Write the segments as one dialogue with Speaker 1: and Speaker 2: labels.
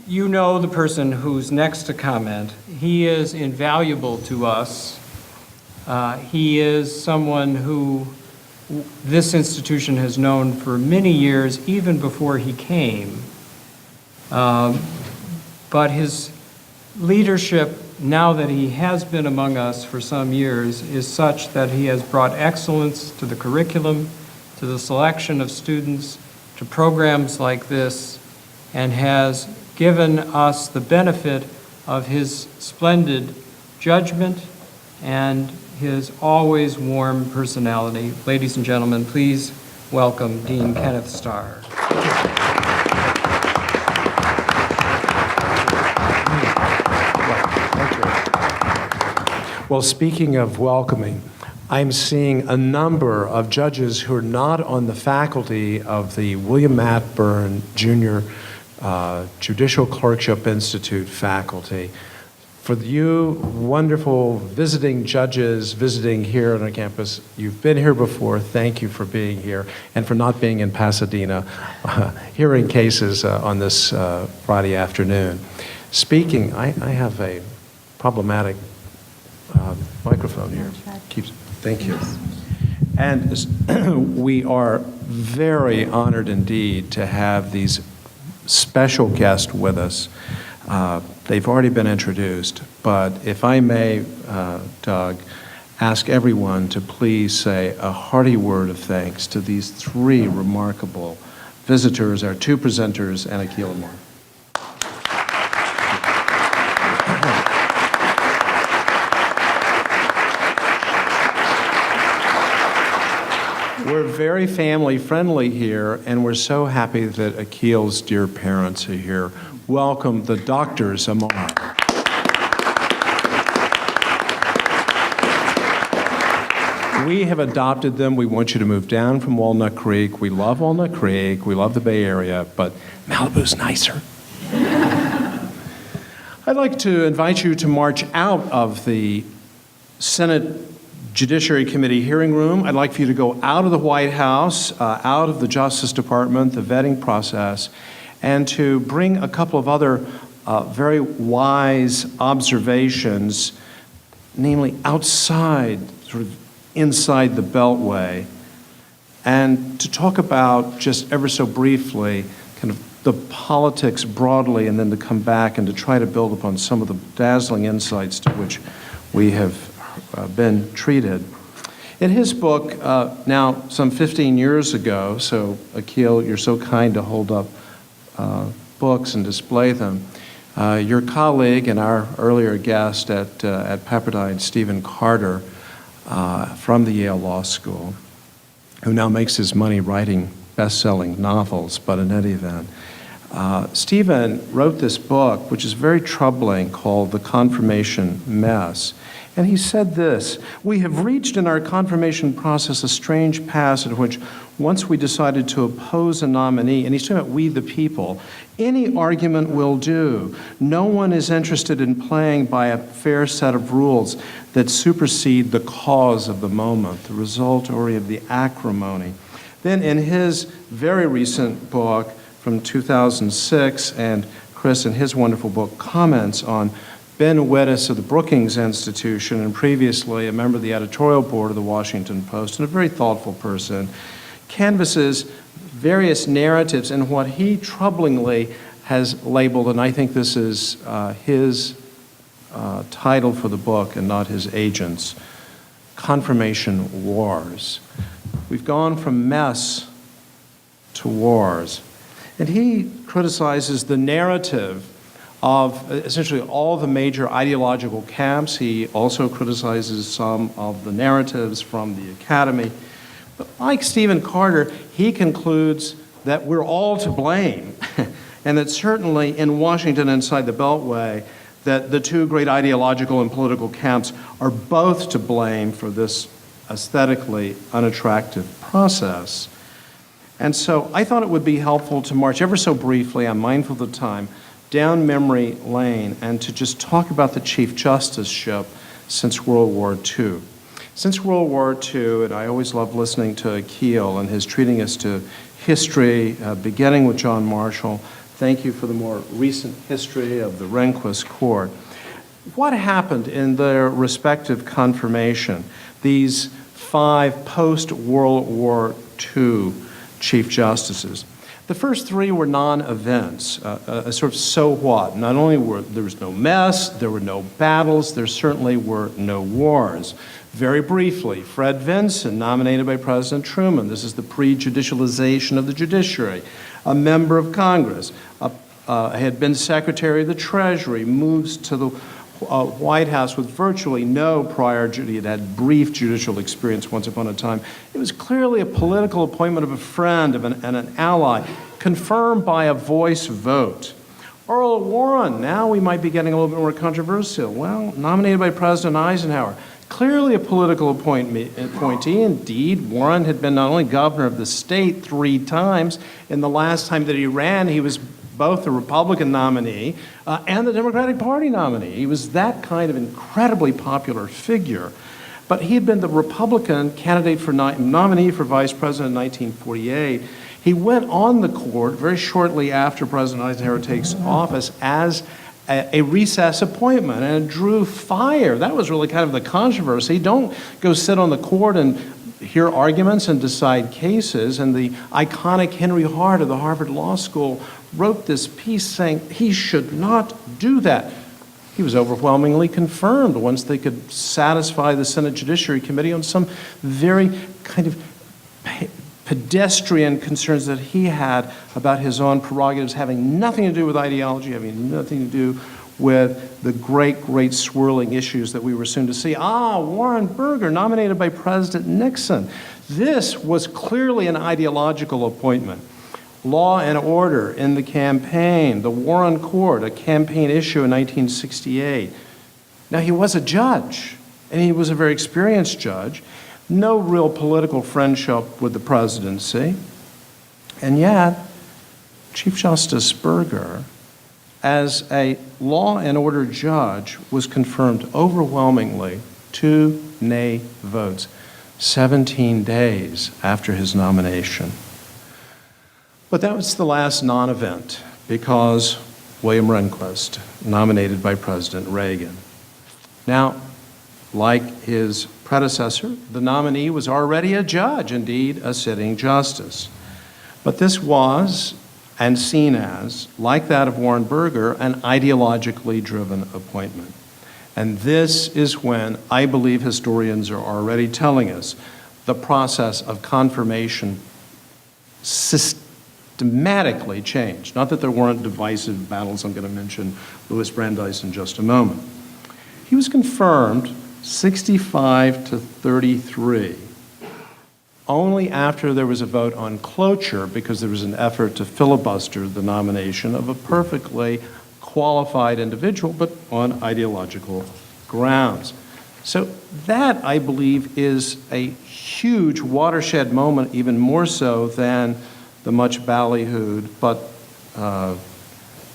Speaker 1: You know the person who's next to comment. He is invaluable to us. He is someone who this institution has known for many years, even before he came. But his leadership, now that he has been among us for some years, is such that he has brought excellence to the curriculum, to the selection of students, to programs like this, and has given us the benefit of his splendid judgment and his always warm personality. Ladies and gentlemen, please welcome Dean Kenneth Starr.
Speaker 2: Well, speaking of welcoming, I'm seeing a number of judges who are not on the faculty of the William Matt Byrne Jr. Judicial Clerkship Institute faculty. For you wonderful visiting judges visiting here on our campus, you've been here before. Thank you for being here and for not being in Pasadena hearing cases on this Friday afternoon. Speaking, I have a problematic microphone here. Thank you. And we are very honored indeed to have these special guests with us. They've already been introduced, but if I may, Doug, ask everyone to please say a hearty word of thanks to these three remarkable visitors, our two presenters, and Akil and Mark. We're very family friendly here, and we're so happy that Akil's dear parents are here. Welcome the doctors, Amar. We have adopted them. We want you to move down from Walnut Creek. We love Walnut Creek. We love the Bay Area, but Malibu's nicer. I'd like to invite you to march out of the Senate Judiciary Committee hearing room. I'd like for you to go out of the White House, out of the Justice Department, the vetting process, and to bring a couple of other very wise observations, namely outside, sort of inside the Beltway, and to talk about, just ever so briefly, kind of the politics broadly, and then to come back and to try to build upon some of the dazzling insights to which we have been treated. In his book, now some 15 years ago, so Akil, you're so kind to hold up books and display them, your colleague and our earlier guest at Pepperdine, Stephen Carter, from the Yale Law School, who now makes his money writing best-selling novels, but in any event, Stephen wrote this book, which is very troubling, called The Confirmation Mess. And he said this: "We have reached in our confirmation process a strange pass in which once we decided to oppose a nominee," and he's talking about we the people, "any argument will do. No one is interested in playing by a fair set of rules that supersede the cause of the moment, the result-oriented, the acrimony." Then in his very recent book from 2006, and Chris in his wonderful book comments on Ben Weddis of the Brookings Institution, and previously a member of the editorial board of the Washington Post, and a very thoughtful person, canvasses various narratives in what he troublingly has labeled, and I think this is his title for the book and not his agent's, confirmation wars. We've gone from mess to wars. And he criticizes the narrative of essentially all the major ideological camps. He also criticizes some of the narratives from the academy. But like Stephen Carter, he concludes that we're all to blame, and that certainly in Washington inside the Beltway, that the two great ideological and political camps are both to blame for this aesthetically unattractive process. And so I thought it would be helpful to march ever so briefly, I'm mindful of the time, down memory lane and to just talk about the Chief Justiceship since World War II. Since World War II, and I always love listening to Akil and his treating us to history, beginning with John Marshall, thank you for the more recent history of the Rehnquist Court. What happened in their respective confirmation, these 5 post-World War II Chief Justices? The first 3 were non-events, a sort of so what. Not only there was no mess, there were no battles, there certainly were no wars. Very briefly, Fred Vinson, nominated by President Truman. This is the pre-judicialization of the judiciary. A member of Congress, had been Secretary of the Treasury, moves to the White House with virtually no prior, he had brief judicial experience once upon a time. It was clearly a political appointment of a friend and an ally, confirmed by a voice vote. Earl Warren, now we might be getting a little bit more controversial. Well, nominated by President Eisenhower. Clearly a political appointee. Indeed, Warren had been not only governor of the state 3 times, and the last time that he ran, he was both the Republican nominee and the Democratic Party nominee. He was that kind of incredibly popular figure. But he had been the Republican candidate for nominee for vice president in 1948. He went on the court very shortly after President Eisenhower takes office as a recess appointment, and it drew fire. That was really kind of the controversy. Don't go sit on the court and hear arguments and decide cases. And the iconic Henry Hart of the Harvard Law School wrote this piece saying he should not do that. He was overwhelmingly confirmed once they could satisfy the Senate Judiciary Committee on some very kind of pedestrian concerns that he had about his own prerogatives, having nothing to do with ideology, having nothing to do with the great swirling issues that we were soon to see. Warren Berger, nominated by President Nixon. This was clearly an ideological appointment. Law and order in the campaign, the war on court, a campaign issue in 1968. Now, he was a judge, and he was a very experienced judge. No real political friendship with the presidency. And yet, Chief Justice Berger, as a law and order judge, was confirmed overwhelmingly 2 nay votes, 17 days after his nomination. But that was the last non-event because William Rehnquist, nominated by President Reagan. Now, like his predecessor, the nominee was already a judge, indeed a sitting justice. But this was, and seen as, like that of Warren Berger, an ideologically driven appointment. And this is when I believe historians are already telling us the process of confirmation systematically changed. Not that there weren't divisive battles. I'm going to mention Louis Brandeis in just a moment. He was confirmed 65-33, only after there was a vote on cloture because there was an effort to filibuster the nomination of a perfectly qualified individual, but on ideological grounds. So that, I believe, is a huge watershed moment, even more so than the much ballyhooed but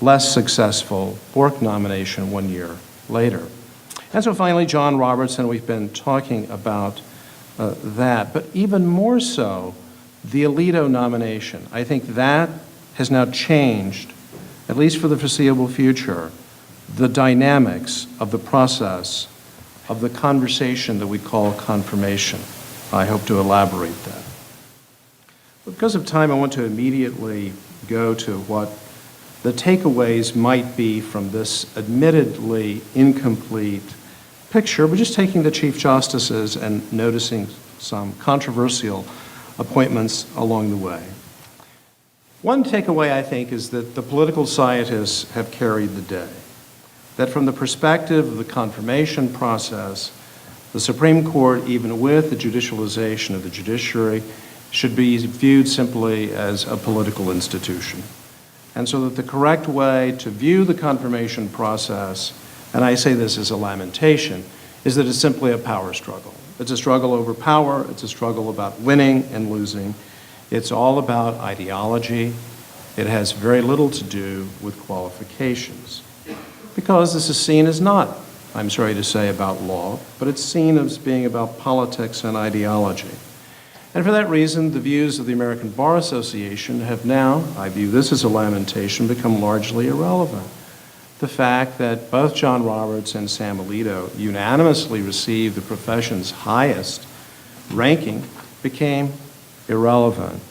Speaker 2: less successful Bork nomination 1 year later. And so finally, John Robertson, we've been talking about that, but even more so, the Alito nomination. I think that has now changed, at least for the foreseeable future, the dynamics of the process of the conversation that we call confirmation. I hope to elaborate that. Because of time, I want to immediately go to what the takeaways might be from this admittedly incomplete picture, but just taking the Chief Justices and noticing some controversial appointments along the way. One takeaway, I think, is that the political scientists have carried the day. That from the perspective of the confirmation process, the Supreme Court, even with the judicialization of the judiciary, should be viewed simply as a political institution. And so that the correct way to view the confirmation process, and I say this as a lamentation, is that it's simply a power struggle. It's a struggle over power. It's a struggle about winning and losing. It's all about ideology. It has very little to do with qualifications. Because this is seen as not, I'm sorry to say, about law, but it's seen as being about politics and ideology. And for that reason, the views of the American Bar Association have now, I view this as a lamentation, become largely irrelevant. The fact that both John Roberts and Sam Alito unanimously received the profession's highest ranking became irrelevant.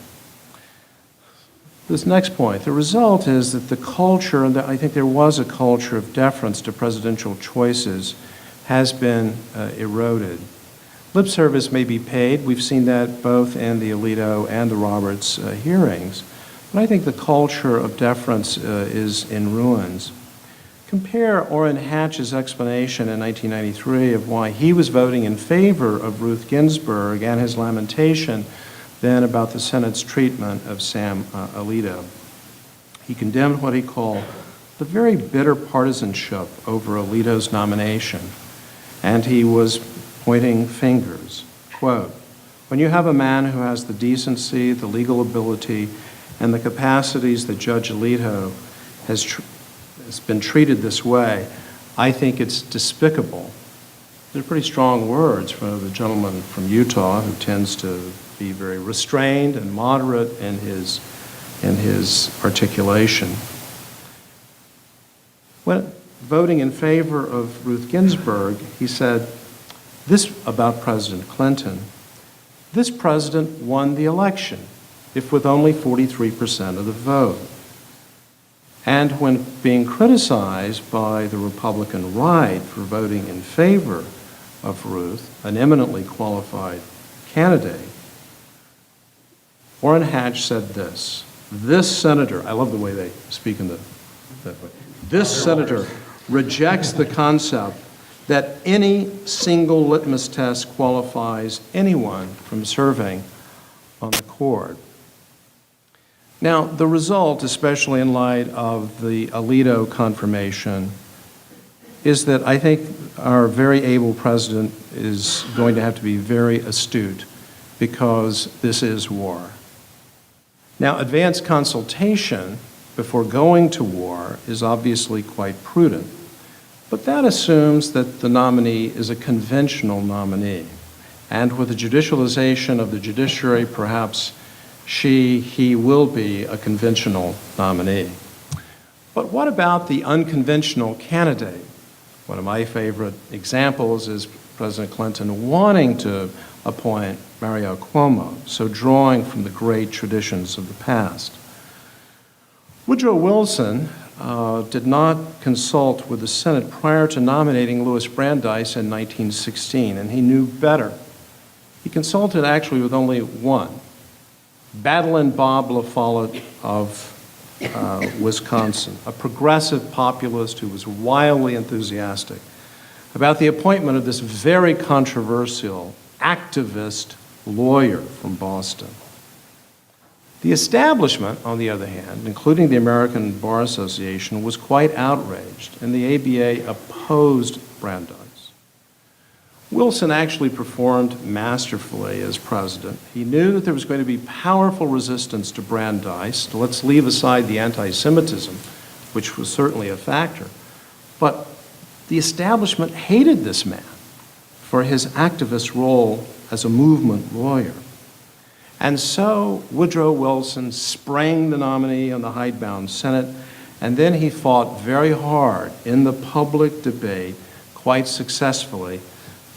Speaker 2: This next point, the result is that the culture, and I think there was a culture of deference to presidential choices, has been eroded. Lip service may be paid. We've seen that both in the Alito and the Roberts hearings. But I think the culture of deference is in ruins. Compare Orrin Hatch's explanation in 1993 of why he was voting in favor of Ruth Ginsburg and his lamentation then about the Senate's treatment of Sam Alito. He condemned what he called the very bitter partisanship over Alito's nomination, and he was pointing fingers. Quote, "When you have a man who has the decency, the legal ability, and the capacities that Judge Alito has been treated this way, I think it's despicable." They're pretty strong words from the gentleman from Utah who tends to be very restrained and moderate in his articulation. When voting in favor of Ruth Ginsburg, he said this about President Clinton: "This president won the election, if with only 43% of the vote." And when being criticized by the Republican right for voting in favor of Ruth, an eminently qualified candidate, Orrin Hatch said this senator, I love the way they speak in that way, this senator rejects the concept that any single litmus test qualifies anyone from serving on the court. Now, the result, especially in light of the Alito confirmation, is that I think our very able president is going to have to be very astute, because this is war. Now, advanced consultation before going to war is obviously quite prudent, but that assumes that the nominee is a conventional nominee. And with the judicialization of the judiciary, perhaps he will be a conventional nominee. But what about the unconventional candidate? One of my favorite examples is President Clinton wanting to appoint Mario Cuomo, so drawing from the great traditions of the past. Woodrow Wilson did not consult with the Senate prior to nominating Louis Brandeis in 1916, and he knew better. He consulted actually with only one, Madeline Bob LaFollette of Wisconsin, a progressive populist who was wildly enthusiastic about the appointment of this very controversial activist lawyer from Boston. The establishment, on the other hand, including the American Bar Association, was quite outraged, and the ABA opposed Brandeis. Wilson actually performed masterfully as president. He knew that there was going to be powerful resistance to Brandeis. Let's leave aside the anti-Semitism, which was certainly a factor. But the establishment hated this man for his activist role as a movement lawyer. And so Woodrow Wilson sprang the nominee on the hidebound Senate, and then he fought very hard in the public debate, quite successfully,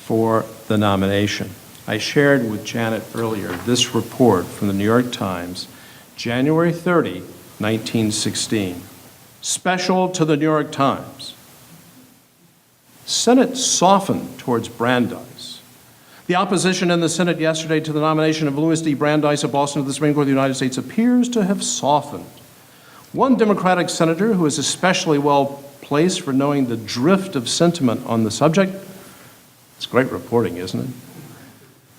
Speaker 2: for the nomination. I shared with Janet earlier this report from the New York Times, January 30, 1916. Special to the New York Times. Senate softened towards Brandeis. The opposition in the Senate yesterday to the nomination of Louis D. Brandeis of Boston to the Supreme Court of the United States appears to have softened. One Democratic senator who is especially well placed for knowing the drift of sentiment on the subject, it's great reporting, isn't it?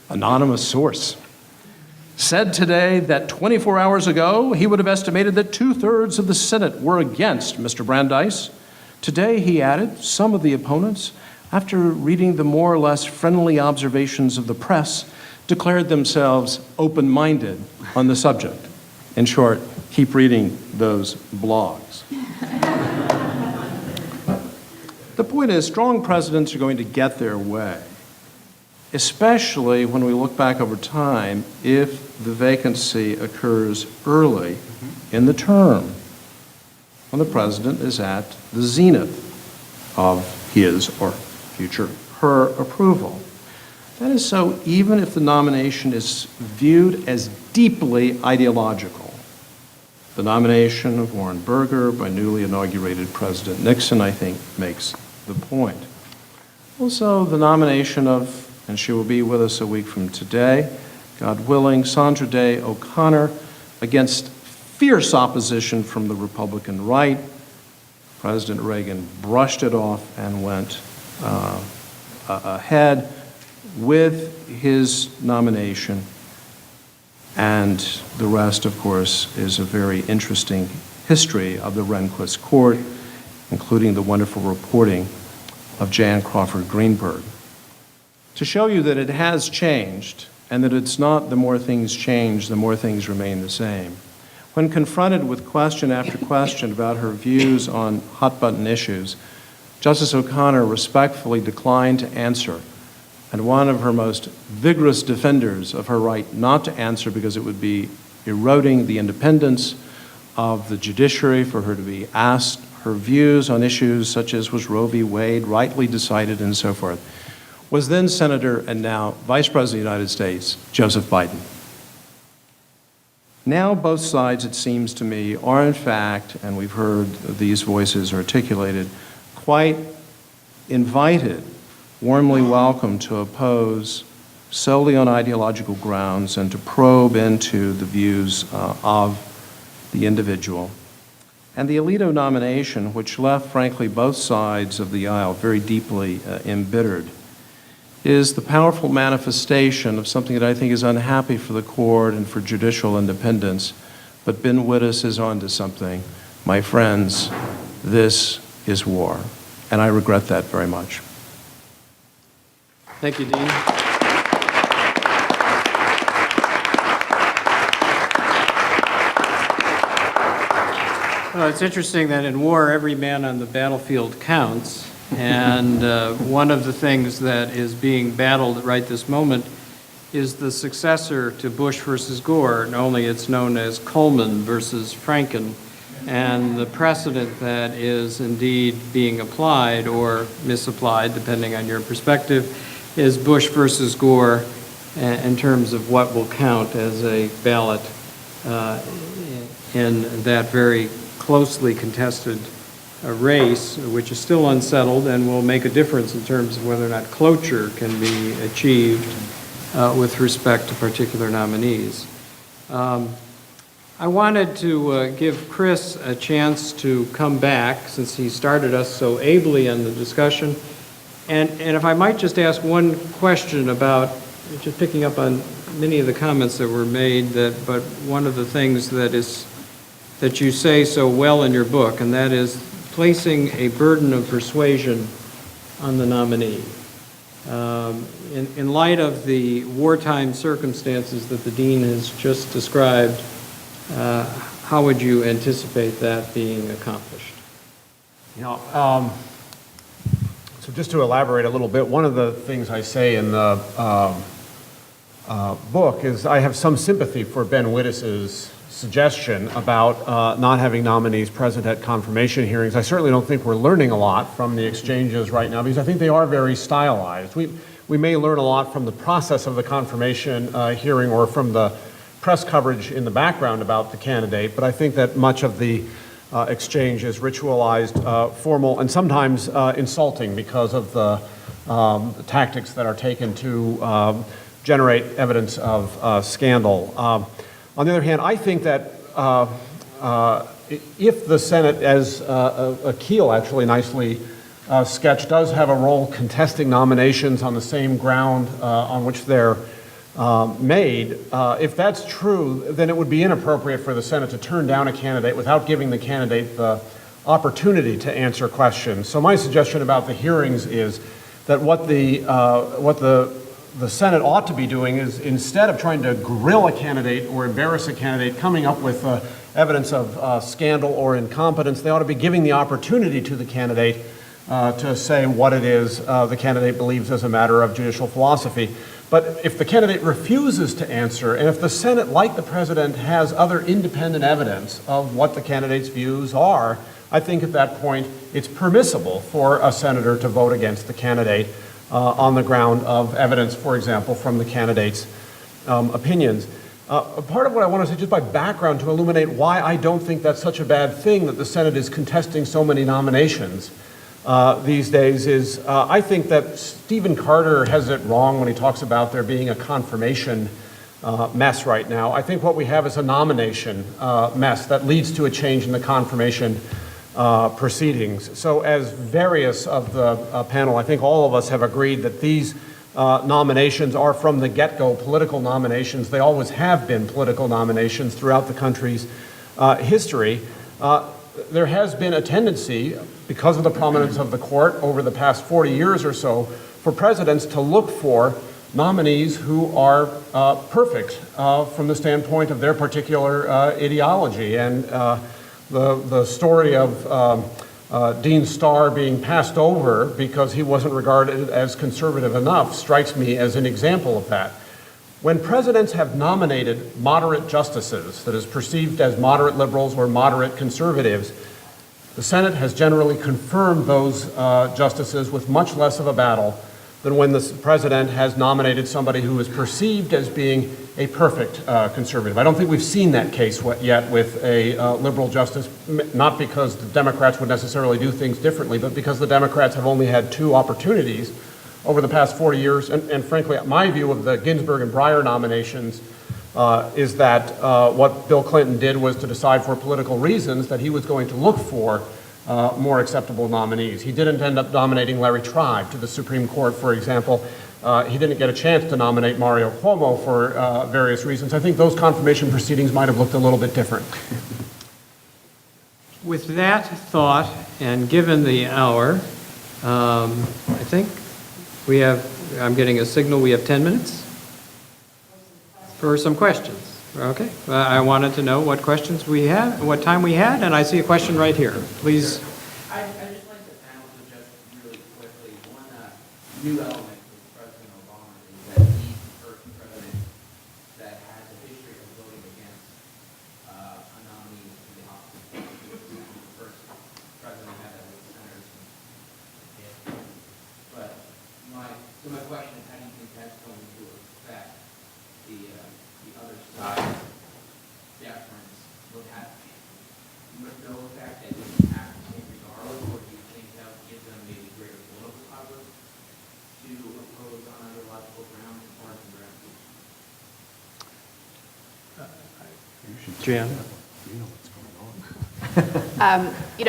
Speaker 2: Anonymous source, said today that 24 hours ago he would have estimated that 2/3 of the Senate were against Mr. Brandeis. Today, he added, some of the opponents, after reading the more or less friendly observations of the press, declared themselves open-minded on the subject. In short, keep reading those blogs. The point is, strong presidents are going to get their way. especially when we look back over time, if the vacancy occurs early in the term, when the president is at the zenith of his or her approval. That is so even if the nomination is viewed as deeply ideological. The nomination of Warren Berger by newly inaugurated President Nixon, I think, makes the point. Also, the nomination of, and she will be with us a week from today, God willing, Sandra Day O'Connor, against fierce opposition from the Republican right. President Reagan brushed it off and went ahead with his nomination. And the rest, of course, is a very interesting history of the Rehnquist court, including the wonderful reporting of Jan Crawford Greenburg. To show you that it has changed, and that it's not the more things change, the more things remain the same. When confronted with question after question about her views on hot-button issues, Justice O'Connor respectfully declined to answer, and one of her most vigorous defenders of her right not to answer because it would be eroding the independence of the judiciary for her to be asked her views on issues such as was Roe v. Wade rightly decided and so forth, was then Senator and now Vice President of the United States, Joseph Biden. Now both sides, it seems to me, are in fact, and we've heard these voices articulated, quite invited, warmly welcome to oppose solely on ideological grounds and to probe into the views of the individual. And the Alito nomination, which left, frankly, both sides of the aisle very deeply embittered, is the powerful manifestation of something that I think is unhappy for the court and for judicial independence. But Ben Wittes is onto something. My friends, this is war. And I regret that very much.
Speaker 1: Thank you, Dean. Well, it's interesting that in war, every man on the battlefield counts. And one of the things that is being battled right this moment is the successor to Bush versus Gore. And only it's known as Coleman versus Franken. And the precedent that is indeed being applied or misapplied, depending on your perspective, is Bush versus Gore in terms of what will count as a ballot in that very closely contested race, which is still unsettled and will make a difference in terms of whether or not cloture can be achieved with respect to particular nominees. I wanted to give Chris a chance to come back since he started us so ably on the discussion. And if I might just ask one question about, just picking up on many of the comments that were made, but one of the things that you say so well in your book, and that is placing a burden of persuasion on the nominee. In light of the wartime circumstances that the dean has just described, how would you anticipate that being accomplished?
Speaker 3: You know, so just to elaborate a little bit, one of the things I say in the book is I have some sympathy for Ben Wittes's suggestion about not having nominees present at confirmation hearings. I certainly don't think we're learning a lot from the exchanges right now because I think they are very stylized. We may learn a lot from the process of the confirmation hearing or from the press coverage in the background about the candidate, but I think that much of the exchange is ritualized, formal, and sometimes insulting because of the tactics that are taken to generate evidence of scandal. On the other hand, I think that if the Senate, as Akil actually nicely sketched, does have a role contesting nominations on the same ground on which they're made, if that's true, then it would be inappropriate for the Senate to turn down a candidate without giving the candidate the opportunity to answer questions. So my suggestion about the hearings is that what the Senate ought to be doing is, instead of trying to grill a candidate or embarrass a candidate, coming up with evidence of scandal or incompetence, they ought to be giving the opportunity to the candidate to say what it is the candidate believes as a matter of judicial philosophy. But if the candidate refuses to answer, and if the Senate, like the president, has other independent evidence of what the candidate's views are, I think at that point it's permissible for a senator to vote against the candidate on the ground of evidence, for example, from the candidate's opinions. Part of what I want to say, just by background, to illuminate why I don't think that's such a bad thing that the Senate is contesting so many nominations these days, is I think that Stephen Carter has it wrong when he talks about there being a confirmation mess right now. I think what we have is a nomination mess that leads to a change in the confirmation proceedings. So as various of the panel, I think all of us have agreed that these nominations are from the get-go political nominations. They always have been political nominations throughout the country's history. There has been a tendency, because of the prominence of the court over the past 40 years or so, for presidents to look for nominees who are perfect from the standpoint of their particular ideology. And the story of Dean Starr being passed over because he wasn't regarded as conservative enough strikes me as an example of that. When presidents have nominated moderate justices, that is perceived as moderate liberals or moderate conservatives, the Senate has generally confirmed those justices with much less of a battle than when the president has nominated somebody who is perceived as being a perfect conservative. I don't think we've seen that case yet with a liberal justice, not because the Democrats would necessarily do things differently, but because the Democrats have only had 2 opportunities over the past 40 years. And frankly, my view of the Ginsburg and Breyer nominations is that what Bill Clinton did was to decide for political reasons that he was going to look for more acceptable nominees. He didn't end up nominating Larry Tribe to the Supreme Court, for example. He didn't get a chance to nominate Mario Cuomo for various reasons. I think those confirmation proceedings might have looked a little bit different.
Speaker 1: With that thought, and given the hour, I think we have, I'm getting a signal, we have 10 minutes for some questions. Okay. I wanted to know what questions we had, what time we had, and I see a question right here. Please.
Speaker 4: I just like the panel to just really quickly, one new element with President Obama is that he's the first president that has a history of voting against a nominee to the office. The first president had that with senators. But my question is, how do you think that's going to affect the other side deference will have with no effect that you have to take regardless, or do you think that will give them maybe greater political cover to oppose on ideological grounds and partisan grounds?
Speaker 1: Jan?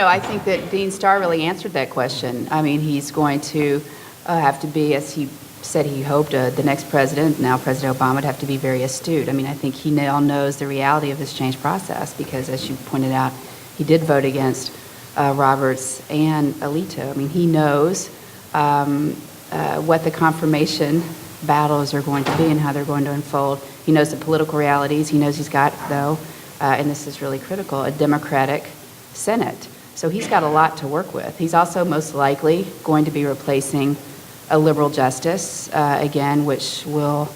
Speaker 5: I think that Dean Starr really answered that question. I mean, he's going to have to be, as he said he hoped, the next president, now President Obama, would have to be very astute. I mean, I think he now knows the reality of this change process because, as you pointed out, he did vote against Roberts and Alito. I mean, he knows what the confirmation battles are going to be and how they're going to unfold. He knows the political realities. He knows he's got, though, and this is really critical, a Democratic Senate. So he's got a lot to work with. He's also most likely going to be replacing a liberal justice, again, which will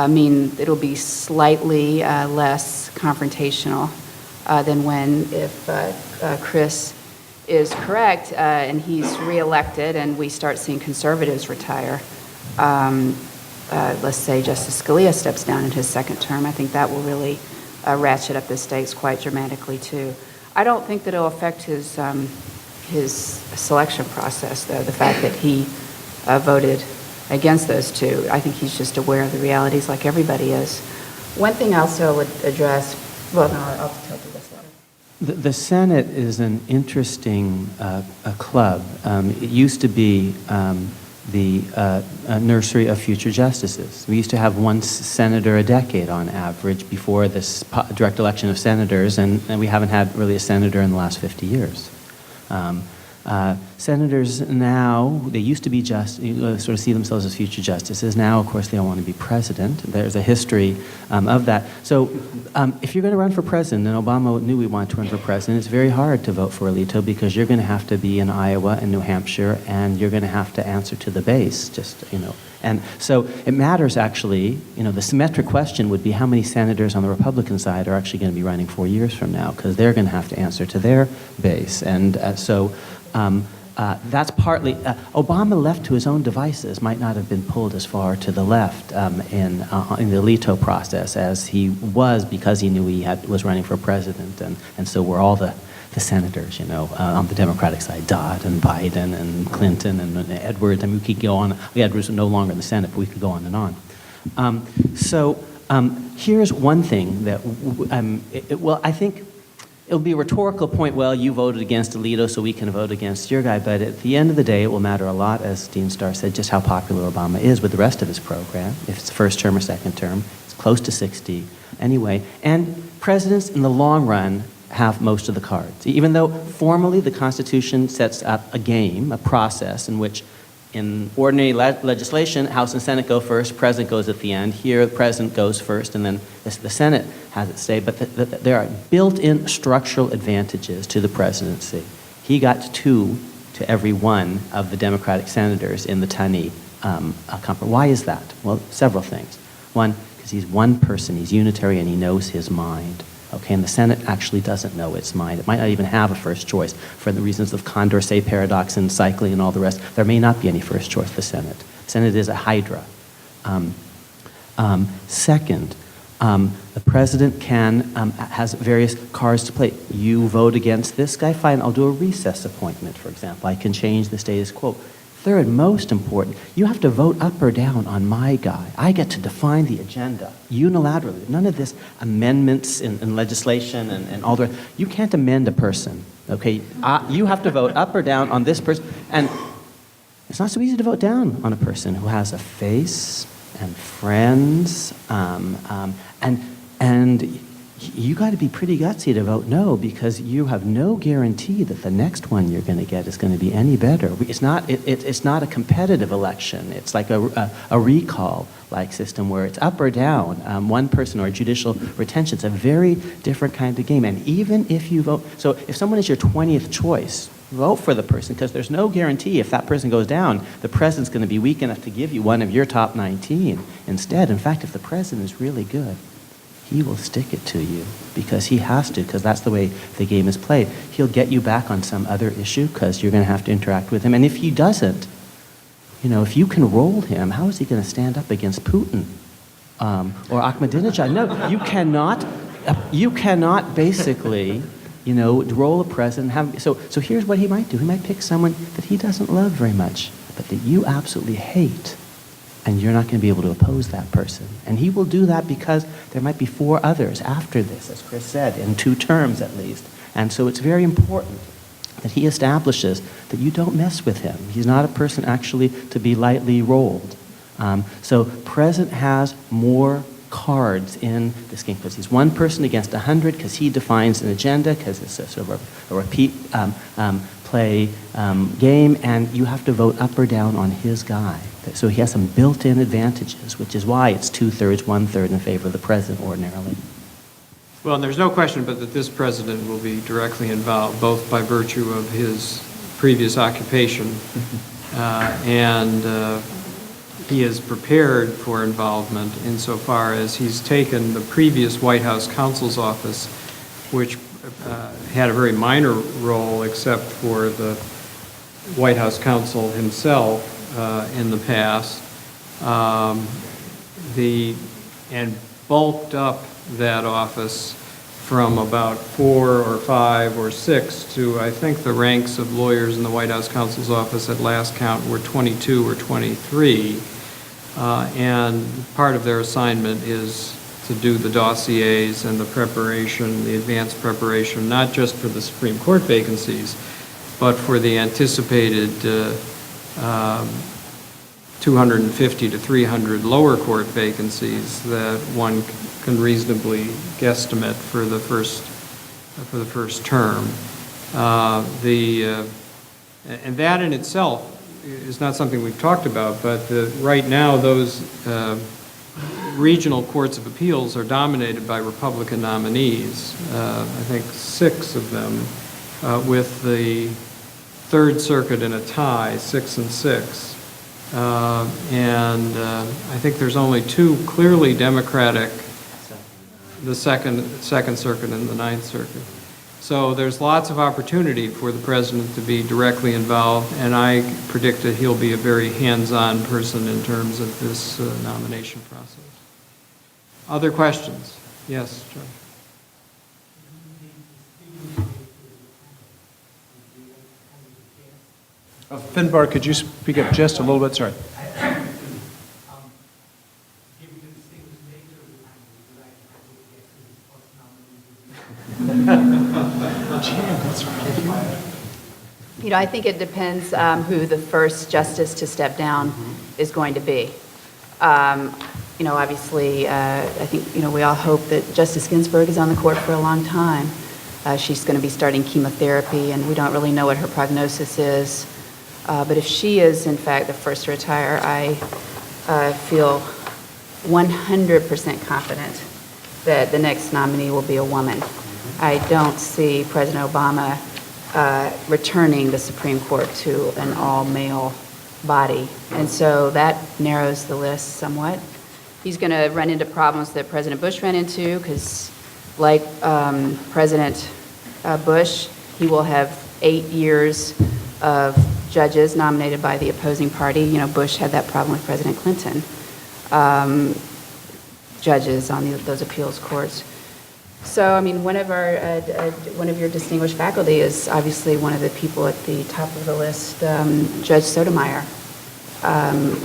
Speaker 5: mean it'll be slightly less confrontational than if Chris is correct and he's reelected and we start seeing conservatives retire. Let's say Justice Scalia steps down in his second term. I think that will really ratchet up the stakes quite dramatically, too. I don't think that it'll affect his selection process, though, the fact that he voted against those 2. I think he's just aware of the realities like everybody is. One thing also I would address, well, no, I'll tell you this later.
Speaker 6: The Senate is an interesting a club. It used to be the nursery of future justices. We used to have one senator a decade on average before this direct election of senators, and we haven't had really a senator in the last 50 years. Senators now, they used to be sort of see themselves as future justices. Now, of course, they all want to be president. There's a history of that. So if you're going to run for president, and Obama knew we wanted to run for president, it's very hard to vote for Alito because you're going to have to be in Iowa and New Hampshire, and you're going to have to answer to the base, And so it matters, actually. The symmetric question would be how many senators on the Republican side are actually going to be running 4 years from now, because they're going to have to answer to their base. And that's partly, Obama left to his own devices might not have been pulled as far to the left in the Alito process as he was, because he knew he was running for president. And so were all the senators, on the Democratic side, Dodd and Biden and Clinton and Edwards. I mean, we could go on. Edwards was no longer in the Senate, but we could go on and on. Here's one thing that, I think it'll be a rhetorical point, well, you voted against Alito, so we can vote against your guy. But at the end of the day, it will matter a lot, as Dean Starr said, just how popular Obama is with the rest of his program. If it's first term or second term, it's close to 60 anyway. And presidents, in the long run, have most of the cards. Even though formally the Constitution sets up a game, a process in which in ordinary legislation, House and Senate go first, President goes at the end. Here, the President goes first, and then the Senate has its say. But there are built-in structural advantages to the presidency. He got 2 to every one of the Democratic senators in the Tunney conference. Why is that? Well, several things. One, because he's one person, he's unitary, and he knows his mind. Okay, and the Senate actually doesn't know its mind. It might not even have a first choice for the reasons of Condorcet paradox and cycling and all the rest. There may not be any first choice for the Senate. The Senate is a hydra. Second, the president has various cards to play. You vote against this guy, fine, I'll do a recess appointment, for example. I can change the status quo. Third, most important, you have to vote up or down on my guy. I get to define the agenda unilaterally. None of this amendments in legislation and all the rest. You can't amend a person, okay? You have to vote up or down on this person. And it's not so easy to vote down on a person who has a face and friends, and you got to be pretty gutsy to vote no, because you have no guarantee that the next one you're going to get is going to be any better. It's not a competitive election. It's like a recall-like system where it's up or down, one person or judicial retention. It's a very different kind of game. And even if you vote, so if someone is your 20th choice, vote for the person, because there's no guarantee if that person goes down, the president's going to be weak enough to give you one of your top 19 instead. In fact, if the president is really good, he will stick it to you because he has to, because that's the way the game is played. He'll get you back on some other issue because you're going to have to interact with him. And if he doesn't, if you can roll him, how is he going to stand up against Putin or Ahmadinejad? No, you cannot basically, roll a president. So here's what he might do. He might pick someone that he doesn't love very much, but that you absolutely hate. And you're not going to be able to oppose that person. And he will do that because there might be 4 others after this, as Chris said, in 2 terms at least. And so it's very important that he establishes that you don't mess with him. He's not a person actually to be lightly rolled. So President has more cards in this game because he's one person against 100, because he defines an agenda, because it's a sort of a repeat play game, and you have to vote up or down on his guy. So he has some built-in advantages, which is why it's 2/3, 1/3 in favor of the president ordinarily.
Speaker 1: Well, and there's no question but that this president will be directly involved, both by virtue of his previous occupation and he is prepared for involvement insofar as he's taken the previous White House counsel's office, which had a very minor role except for the White House counsel himself in the past, and bulked up that office from about 4 or 5 or 6 to, I think the ranks of lawyers in the White House counsel's office at last count were 22 or 23. And part of their assignment is to do the dossiers and the preparation, the advanced preparation, not just for the Supreme Court vacancies, but for the anticipated 250 to 300 lower court vacancies that one can reasonably guesstimate for the first term. And that in itself is not something we've talked about, but right now those regional courts of appeals are dominated by Republican nominees. I think 6 of them, with the Third Circuit in a tie, 6 and 6. And I think there's only 2 clearly Democratic, the Second Circuit and the Ninth Circuit. So there's lots of opportunity for the president to be directly involved, and I predict that he'll be a very hands-on person in terms of this nomination process. Other questions? Yes, Joe.
Speaker 2: Finbar, could you speak up just a little bit? Sorry.
Speaker 5: You know, I think it depends who the first justice to step down is going to be. You know, obviously, I think, you know, we all hope that Justice Ginsburg is on the court for a long time. She's going to be starting chemotherapy, and we don't really know what her prognosis is. But if she is, in fact, the first to retire, I feel 100% confident that the next nominee will be a woman. I don't see President Obama returning the Supreme Court to an all-male body. And so that narrows the list somewhat. He's going to run into problems that President Bush ran into, because like President Bush, he will have 8 years of judges nominated by the opposing party. You know, Bush had that problem with President Clinton. Judges on those appeals courts. So, I mean, one of your distinguished faculty is obviously one of the people at the top of the list, Judge Sotomayor,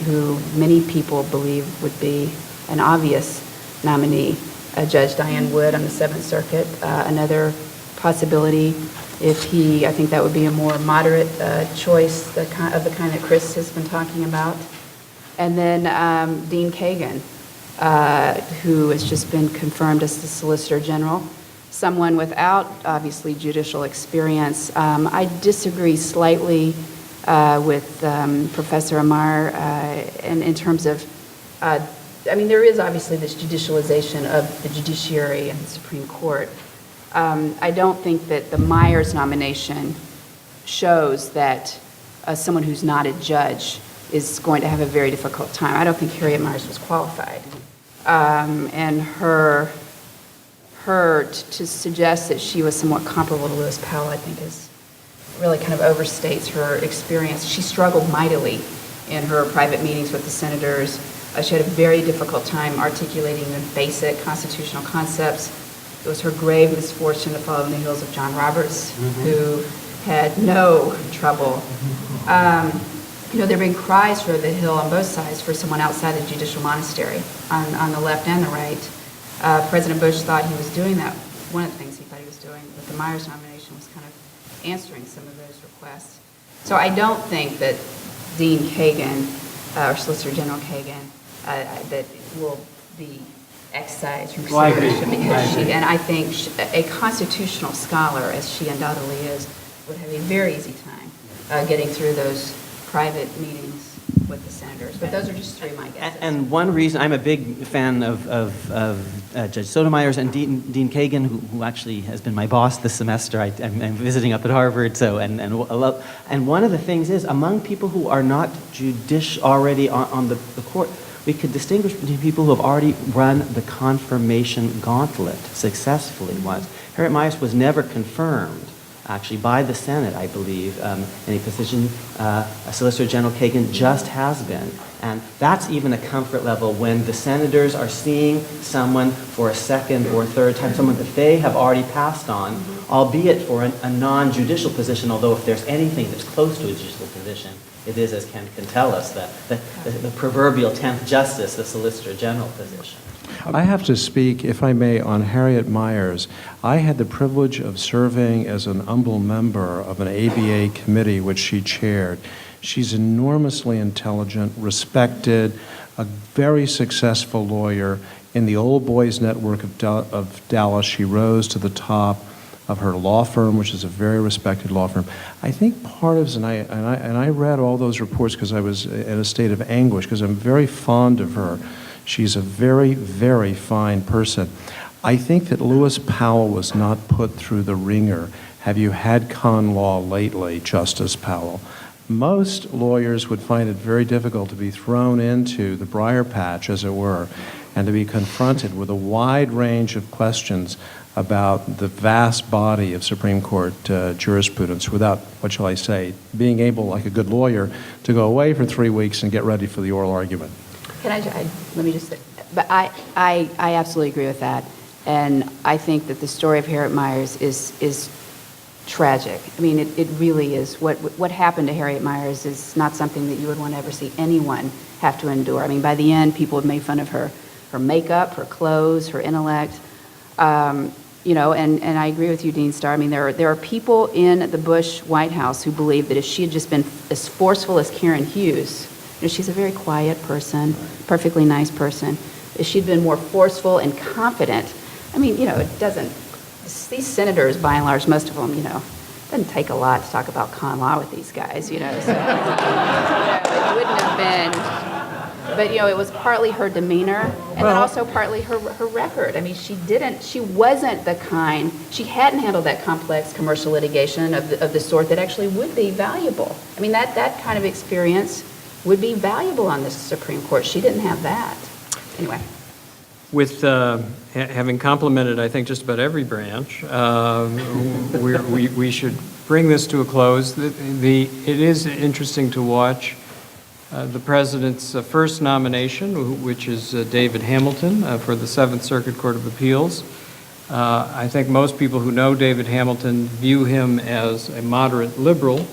Speaker 5: who many people believe would be an obvious nominee. Judge Diane Wood on the Seventh Circuit, another possibility. I think that would be a more moderate choice, of the kind that Chris has been talking about. And then Dean Kagan, who has just been confirmed as the Solicitor General, someone without, obviously, judicial experience. I disagree slightly with Professor Amar in terms of, I mean, there is obviously this judicialization of the judiciary and the Supreme Court. I don't think that the Myers nomination shows that someone who's not a judge is going to have a very difficult time. I don't think Harriet Myers was qualified. And to suggest that she was somewhat comparable to Lewis Powell, I think is really kind of overstates her experience. She struggled mightily in her private meetings with the senators. She had a very difficult time articulating the basic constitutional concepts. It was her grave misfortune to follow in the heels of John Roberts, who had no trouble. You know, there have been cries for the Hill on both sides for someone outside the judicial monastery, on the left and the right. President Bush thought he was doing that. One of the things he thought he was doing with the Myers nomination was kind of answering some of those requests. So I don't think that Dean Kagan, or Solicitor General Kagan, that will be excised from consideration, because and I think a constitutional scholar, as she undoubtedly is, would have a very easy time getting through those private meetings with the senators. But those are just 3 of my guesses.
Speaker 6: And one reason, I'm a big fan of Judge Sotomayor's and Dean Kagan, who actually has been my boss this semester. I'm visiting up at Harvard, so and one of the things is, among people who are not already on the court, we could distinguish between people who have already run the confirmation gauntlet successfully once. Harriet Myers was never confirmed, actually, by the Senate, I believe, in a position. Solicitor General Kagan just has been. And that's even a comfort level when the senators are seeing someone for a second or third time, someone that they have already passed on, albeit for a non-judicial position, although if there's anything that's close to a judicial position, it is, as Ken can tell us, the proverbial 10th justice, the Solicitor General position.
Speaker 2: I have to speak, if I may, on Harriet Myers. I had the privilege of serving as an humble member of an ABA committee which she chaired. She's enormously intelligent, respected, a very successful lawyer. In the Old Boys Network of Dallas, she rose to the top of her law firm, which is a very respected law firm. I think part of, and I read all those reports because I was in a state of anguish, because I'm very fond of her. She's a very, very fine person. I think that Lewis Powell was not put through the ringer. Have you had con law lately, Justice Powell? Most lawyers would find it very difficult to be thrown into the briar patch, as it were, and to be confronted with a wide range of questions about the vast body of Supreme Court jurisprudence without, what shall I say, being able, like a good lawyer, to go away for 3 weeks and get ready for the oral argument.
Speaker 5: Let me just say, but I absolutely agree with that. And I think that the story of Harriet Miers is tragic. I mean, it really is. What happened to Harriet Miers is not something that you would want to ever see anyone have to endure. I mean, by the end, people have made fun of her makeup, her clothes, her intellect. You know, and I agree with you, Dean Starr. I mean, there are people in the Bush White House who believe that if she had just been as forceful as Karen Hughes, you know, she's a very quiet person, perfectly nice person. If she'd been more forceful and confident, I mean, you know, it doesn't, these senators, by and large, most of them, you know, it doesn't take a lot to talk about con law with these guys, you know, so, you know, it wouldn't have been. But, you know, it was partly her demeanor and then also partly her record. I mean, she wasn't the kind, she hadn't handled that complex commercial litigation of the sort that actually would be valuable. I mean, that kind of experience would be valuable on the Supreme Court. She didn't have that. Anyway. With
Speaker 1: Having complimented, I think, just about every branch, we should bring this to a close. It is interesting to watch the President's first nomination, which is David Hamilton for the Seventh Circuit Court of Appeals. I think most people who know David Hamilton view him as a moderate liberal,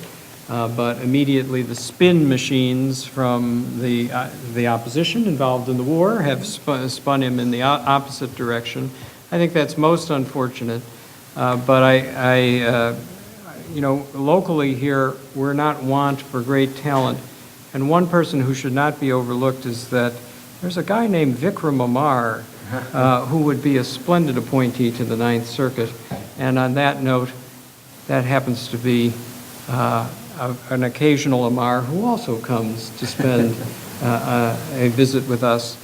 Speaker 1: but immediately the spin machines from the opposition involved in the war have spun him in the opposite direction. I think that's most unfortunate, but you know, locally here, we're not want for great talent. And one person who should not be overlooked is that there's a guy named Vikram Amar who would be a splendid appointee to the Ninth Circuit. And on that note, that happens to be an occasional Amar who also comes to spend a visit with us.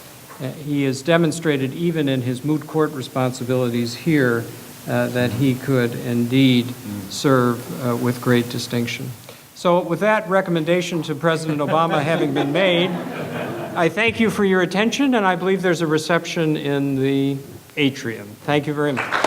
Speaker 1: He has demonstrated, even in his moot court responsibilities here, that he could indeed serve with great distinction. So with that recommendation to President Obama having been made, I thank you for your attention, and I believe there's a reception in the atrium. Thank you very much.